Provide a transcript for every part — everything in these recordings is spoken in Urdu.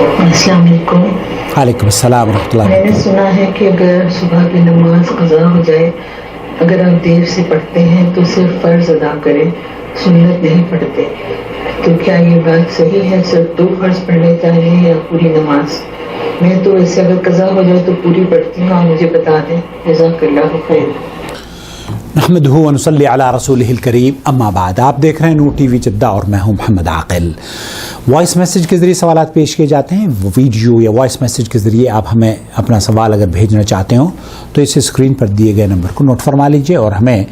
السلام علیکم. وعلیکم السلام ورحمۃ اللہ. میں نے سنا ہے کہ اگر صبح کی نماز قضا ہو جائے، اگر آپ دیر سے پڑھتے ہیں تو صرف فرض ادا کریں، سنت نہیں پڑھتے. تو کیا یہ بات صحیح ہے؟ صرف 2 فرض پڑھنے چاہیے یا پوری نماز؟ میں تو ایسے اگر قضا ہو جائے تو پوری پڑھتی ہوں، آپ مجھے بتا دیں. جزاک اللہ خیر. نحمدہ و نصلی علی رسولہ الکریم، اما بعد. آپ دیکھ رہے ہیں نور ٹی وی جدہ اور میں ہوں محمد عاقل. وائس میسیج کے ذریعے سوالات پیش کیے جاتے ہیں. ویڈیو یا وائس میسیج کے ذریعے آپ ہمیں اپنا سوال اگر بھیجنا چاہتے ہوں تو اس اسکرین پر دیے گئے نمبر کو نوٹ فرما لیجئے، اور ہمیں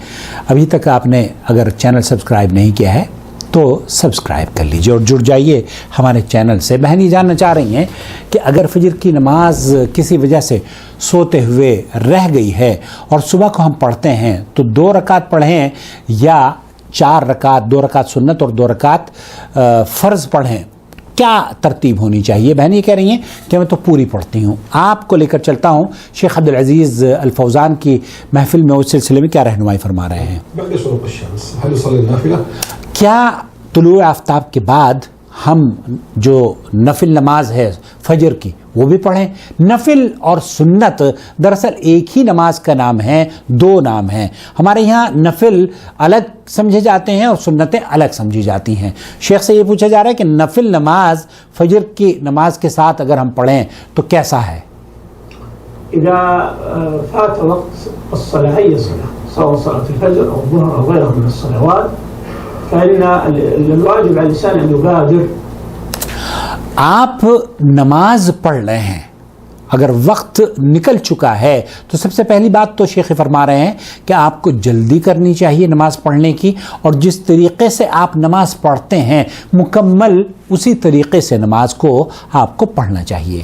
ابھی تک آپ نے اگر چینل سبسکرائب نہیں کیا ہے تو سبسکرائب کر لیجئے اور جڑ جائیے ہمارے چینل سے. بہن یہ جاننا چاہ رہی ہیں کہ اگر فجر کی نماز کسی وجہ سے سوتے ہوئے رہ گئی ہے اور صبح کو ہم پڑھتے ہیں تو 2 رکعت پڑھیں یا 4 رکعت، 2 رکعت سنت اور 2 رکعت فرض پڑھیں، کیا ترتیب ہونی چاہیے؟ بہن یہ کہہ رہی ہیں کہ میں تو پوری پڑھتی ہوں. آپ کو لے کر چلتا ہوں شیخ عبدالعزیز الفوزان کی محفل میں، اس سلسلے میں کیا رہنمائی فرما رہے ہیں. کیا طلوع آفتاب کے بعد ہم جو نفل نماز ہے فجر کی وہ بھی پڑھیں؟ نفل اور سنت دراصل ایک ہی نماز کا نام ہے، 2 نام ہیں. ہمارے یہاں نفل الگ سمجھے جاتے ہیں اور سنتیں الگ سمجھی جاتی ہیں. شیخ سے یہ پوچھا جا رہا ہے کہ نفل نماز فجر کی نماز کے ساتھ اگر ہم پڑھیں تو کیسا ہے؟ اذا فات وقت الصلاة أي صلاة سواء صلاة الفجر أو الظهر أو غيرها من الصلوات فإن الواجب على الإنسان أن يبادر. آپ نماز پڑھ رہے ہیں، اگر وقت نکل چکا ہے تو سب سے پہلی بات تو شیخ فرما رہے ہیں کہ آپ کو جلدی کرنی چاہیے نماز پڑھنے کی، اور جس طریقے سے آپ نماز پڑھتے ہیں مکمل اسی طریقے سے نماز کو آپ کو پڑھنا چاہیے.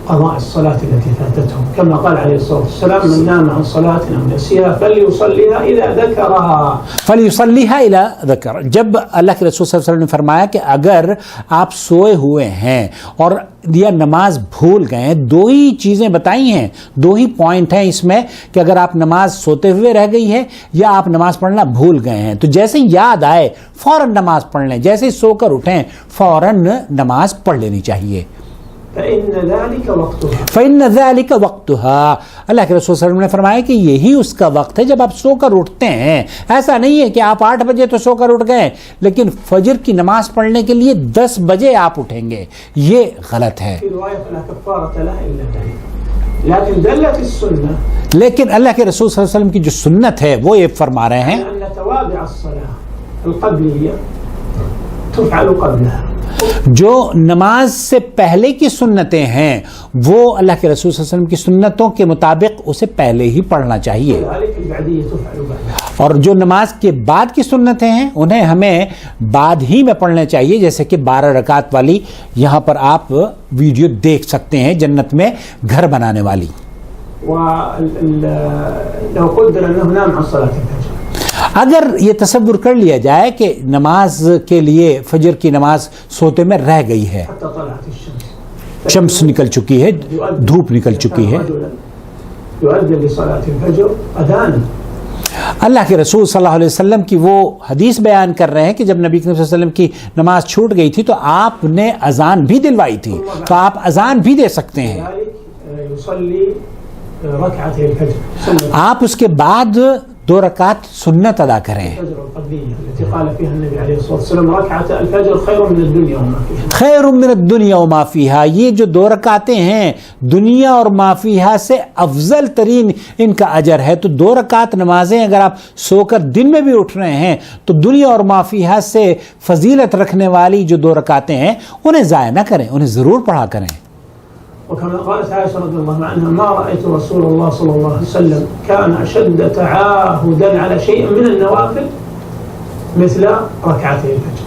قضاء الصلاة التي فاتته كما قال عليه الصلاة والسلام من نام عن صلاة أو نسيها فليصليها إذا ذكرها. فليصليها إذا ذكر. جب اللہ کے رسول صلی اللہ علیہ وسلم نے فرمایا کہ اگر آپ سوئے ہوئے ہیں اور یا نماز بھول گئے، 2 ہی چیزیں بتائی ہیں، 2 ہی پوائنٹ ہیں اس میں کہ اگر آپ نماز سوتے ہوئے رہ گئی ہے یا آپ نماز پڑھنا بھول گئے ہیں تو جیسے یاد آئے فوراً نماز پڑھ لیں، جیسے سو کر اٹھیں فوراً نماز پڑھ لینی چاہیے. فَإِنَّ ذَلِكَ وَقْتُهَا. اللہ کے رسول صلی اللہ علیہ وسلم نے فرمایا کہ یہی اس کا وقت ہے جب آپ سو کر اٹھتے ہیں. ایسا نہیں ہے کہ آپ 8 بجے تو سو کر اٹھ گئے لیکن فجر کی نماز پڑھنے کے لیے 10 بجے آپ اٹھیں گے، یہ غلط ہے. لیکن اللہ کے رسول صلی اللہ علیہ وسلم کی جو سنت ہے وہ یہ فرما رہے ہیں جو نماز سے پہلے کی سنتیں ہیں وہ اللہ کے رسول صلی اللہ علیہ وسلم کی سنتوں کے مطابق اسے پہلے ہی پڑھنا چاہیے، اور جو نماز کے بعد کی سنتیں ہیں انہیں ہمیں بعد ہی میں پڑھنا چاہیے، جیسے کہ 12 رکعت والی یہاں پر آپ ویڈیو دیکھ سکتے ہیں جنت میں گھر بنانے والی. اگر یہ تصور کر لیا جائے کہ نماز کے لیے فجر کی نماز سوتے میں رہ گئی ہے، شمس نکل چکی ہے، دھوپ نکل چکی ہے، اللہ کے رسول صلی اللہ علیہ وسلم کی وہ حدیث بیان کر رہے ہیں کہ جب نبی صلی اللہ علیہ وسلم کی نماز چھوٹ گئی تھی تو آپ نے اذان بھی دلوائی تھی، تو آپ اذان بھی دے سکتے ہیں. آپ اس کے بعد 2 رکعت سنت ادا کریں. خیر من الدنیا وما فیہا، یہ جو 2 رکعتیں ہیں دنیا اور ما فیہا سے افضل ترین ان کا اجر ہے. تو 2 رکعت نمازیں اگر آپ سو کر دن میں بھی اٹھ رہے ہیں تو دنیا اور ما فیہا سے فضیلت رکھنے والی جو 2 رکعتیں ہیں انہیں ضائع نہ کریں، انہیں ضرور پڑھا کریں. وكما قالت عائشة رضي الله عنها ما رأيت رسول الله صلى الله عليه وسلم كان أشد تعاهدا على شيء من النوافل مثل ركعتي الفجر.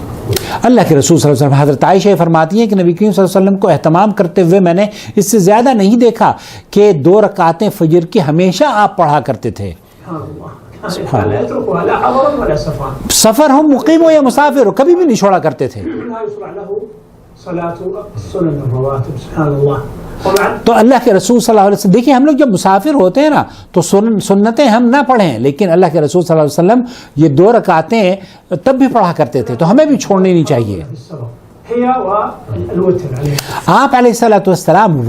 اللہ کے رسول صلی اللہ علیہ وسلم حضرت عائشہ فرماتی ہیں کہ نبی کریم صلی اللہ علیہ وسلم کو اہتمام کرتے ہوئے میں نے اس سے زیادہ نہیں دیکھا کہ 2 رکعتیں فجر کی ہمیشہ آپ پڑھا کرتے تھے. سفر ہو، مقیم ہو یا مسافر ہو، کبھی بھی نہیں چھوڑا کرتے تھے. تو اللہ کے رسول صلی اللہ علیہ وسلم، دیکھیں ہم لوگ جب مسافر ہوتے ہیں نا تو سنتیں ہم نہ پڑھیں، لیکن اللہ کے رسول صلی اللہ علیہ وسلم یہ 2 رکعتیں تب بھی پڑھا کرتے تھے، تو ہمیں بھی چھوڑنی نہیں چاہیے. هي والوتر عليه. آپ علیہ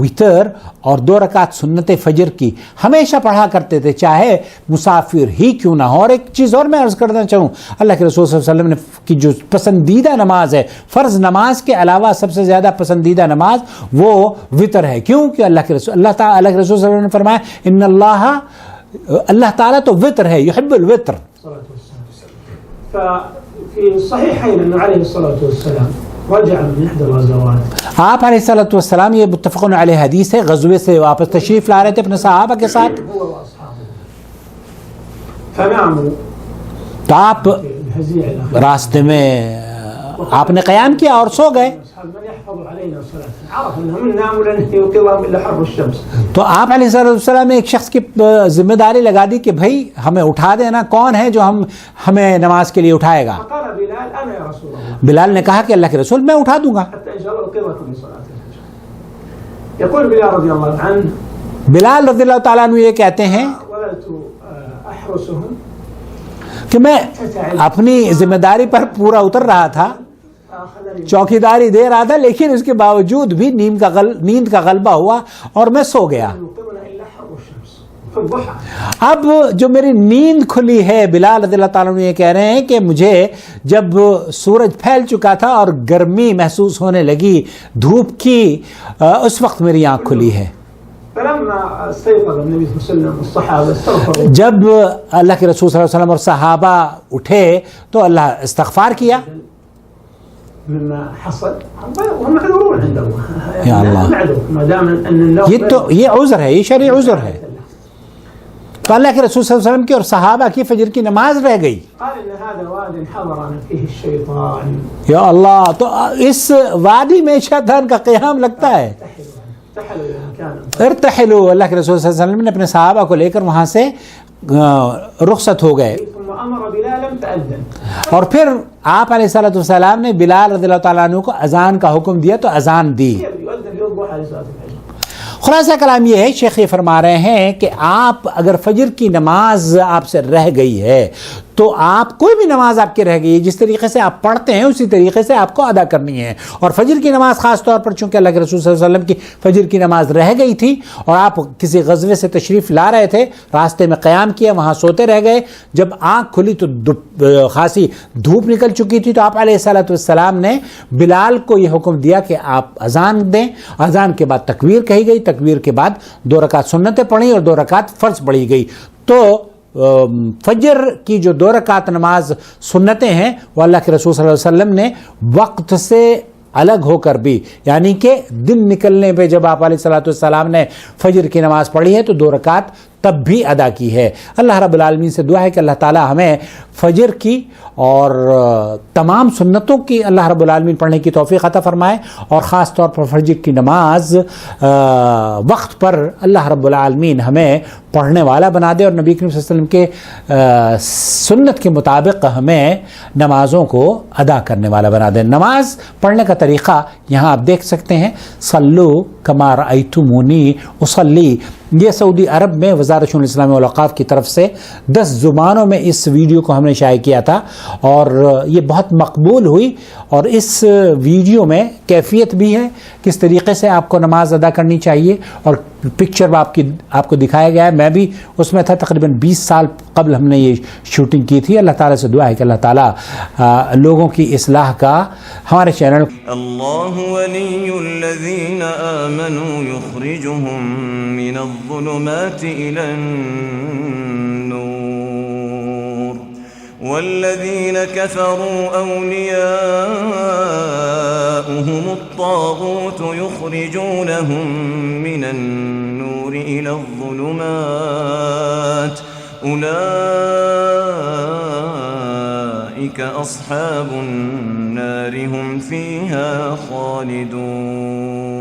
وطر اور 2 رکعت سنت فجر کی ہمیشہ پڑھا کرتے تھے، چاہے مسافر ہی کیوں نہ ہو. اور ایک چیز اور میں عرض کرنا چاہوں، اللہ کے رسول صلی اللہ علیہ وسلم نے کی جو پسندیدہ نماز ہے، فرض نماز کے علاوہ سب سے زیادہ پسندیدہ نماز وہ وطر ہے. کیوں کہ اللہ کے رسول صلی اللہ علیہ وسلم نے فرمایا ان اللہ تعالیٰ تو وطر ہے، يحب الوطر. ففي الصحيحين أنه عليه الصلاة والسلام رجع من إحدى الغزوات. آپ علیہ الصلوۃ والسلام، یہ متفق علیہ حدیث ہے، غزوے سے واپس تشریف لا رہے تھے اپنے صحابہ کے ساتھ. هو وأصحابه فناموا تو آپ الهزيع الأخير. راستے میں آپ نے قیام کیا اور سو گئے. من يحفظ علينا صلاة عرف أنهم ناموا لن يوقظهم إلا حر الشمس. تو آپ علیہ السلام نے ایک شخص کی ذمہ داری لگا دی کہ بھائی ہمیں اٹھا دینا، کون ہے جو ہمیں نماز کے لیے اٹھائے گا. فقال بلال أنا يا رسول الله. بلال نے کہا کہ اللہ کے رسول میں اٹھا دوں گا. حتى إن شاء الله أوقظكم لصلاة الفجر. يقول بلال رضي الله عنه، بلال رضی اللہ تعالیٰ عنہ یہ کہتے ہیں ولدت أحرسهم کہ میں اپنی ذمہ داری پر پورا اتر رہا تھا، چوکی داری دے رہا تھا، لیکن اس کے باوجود بھی نیند کا غلبہ ہوا اور میں سو گیا. اب جو میری نیند کھلی ہے، بلال رضی اللہ تعالیٰ عنہ یہ کہہ رہے ہیں کہ مجھے جب سورج پھیل چکا تھا اور گرمی محسوس ہونے لگی دھوپ کی، اس وقت میری آنکھ کھلی ہے. جب اللہ کے رسول صلی اللہ علیہ وسلم اور صحابہ اٹھے تو اللہ استغفار کیا. مما حصل وهم معذورون عنده. يا الله. ما دام ان یہ عذر ہے، یہ شرعی عذر ہے. تو اللہ کے رسول صلی اللہ علیہ وسلم کی اور صحابہ کی فجر کی نماز رہ گئی. قال ان هذا واد حضرنا فيه الشيطان. یا اللہ، تو اس وادی میں شیطان کا قیام لگتا ہے. ارتحلوا، اللہ کے رسول صلی اللہ علیہ وسلم نے اپنے صحابہ کو لے کر وہاں سے رخصت ہو گئے. اور پھر آپ علیہ الصلوۃ والسلام نے بلال رضی اللہ تعالیٰ عنہ کو اذان کا حکم دیا تو اذان دی. خلاصہ کلام یہ ہے، شیخ یہ فرما رہے ہیں کہ آپ اگر فجر کی نماز آپ سے رہ گئی ہے تو آپ کوئی بھی نماز آپ کی رہ گئی ہے، جس طریقے سے آپ پڑھتے ہیں اسی طریقے سے آپ کو ادا کرنی ہے. اور فجر کی نماز خاص طور پر چونکہ اللہ کے رسول صلی اللہ علیہ وسلم کی فجر کی نماز رہ گئی تھی اور آپ کسی غزوے سے تشریف لا رہے تھے، راستے میں قیام کیا، وہاں سوتے رہ گئے، جب آنکھ کھلی تو خاصی دھوپ نکل چکی تھی، تو آپ علیہ الصلوۃ والسلام نے بلال کو یہ حکم دیا کہ آپ اذان دیں. اذان کے بعد تکبیر کہی گئی، تکبیر کے بعد 2 رکعت سنتیں پڑھی اور 2 رکعت فرض پڑھی گئی. تو فجر کی جو 2 رکعت نماز سنتیں ہیں وہ اللہ کے رسول صلی اللہ علیہ وسلم نے وقت سے الگ ہو کر بھی، یعنی کہ دن نکلنے پہ جب آپ علیہ الصلوۃ والسلام نے فجر کی نماز پڑھی ہے تو 2 رکعت تب بھی ادا کی ہے. اللہ رب العالمین سے دعا ہے کہ اللہ تعالی ہمیں فجر کی اور تمام سنتوں کی اللہ رب العالمین پڑھنے کی توفیق عطا فرمائے، اور خاص طور پر فجر کی نماز وقت پر اللہ رب العالمین ہمیں پڑھنے والا بنا دے اور نبی کریم صلی اللہ علیہ وسلم کے سنت کے مطابق ہمیں نمازوں کو ادا کرنے والا بنا دے. نماز پڑھنے کا طریقہ یہاں آپ دیکھ سکتے ہیں، صلو کما رأیتمونی اصلی. یہ سعودی عرب میں وزارت شؤون اسلامی والاوقاف کی طرف سے 10 زبانوں میں اس ویڈیو کو ہم نے شائع کیا تھا اور یہ بہت مقبول ہوئی. اور اس ویڈیو میں کیفیت بھی ہے، کس طریقے سے آپ کو نماز ادا کرنی چاہیے، اور پکچر آپ کو دکھایا گیا ہے. میں بھی اس میں تھا، تقریباً 20 سال قبل ہم نے یہ شوٹنگ کی تھی. اللہ تعالیٰ سے دعا ہے کہ اللہ تعالیٰ لوگوں کی اصلاح کا ہمارے چینل. اللہ ولی الذین آمنوا یخرجهم من الظلمات الى النور والذین كفروا اولیاؤهم الطاغوت یخرجونهم من النور الى الظلمات اولئک اصحاب النار هم فيها خالدون.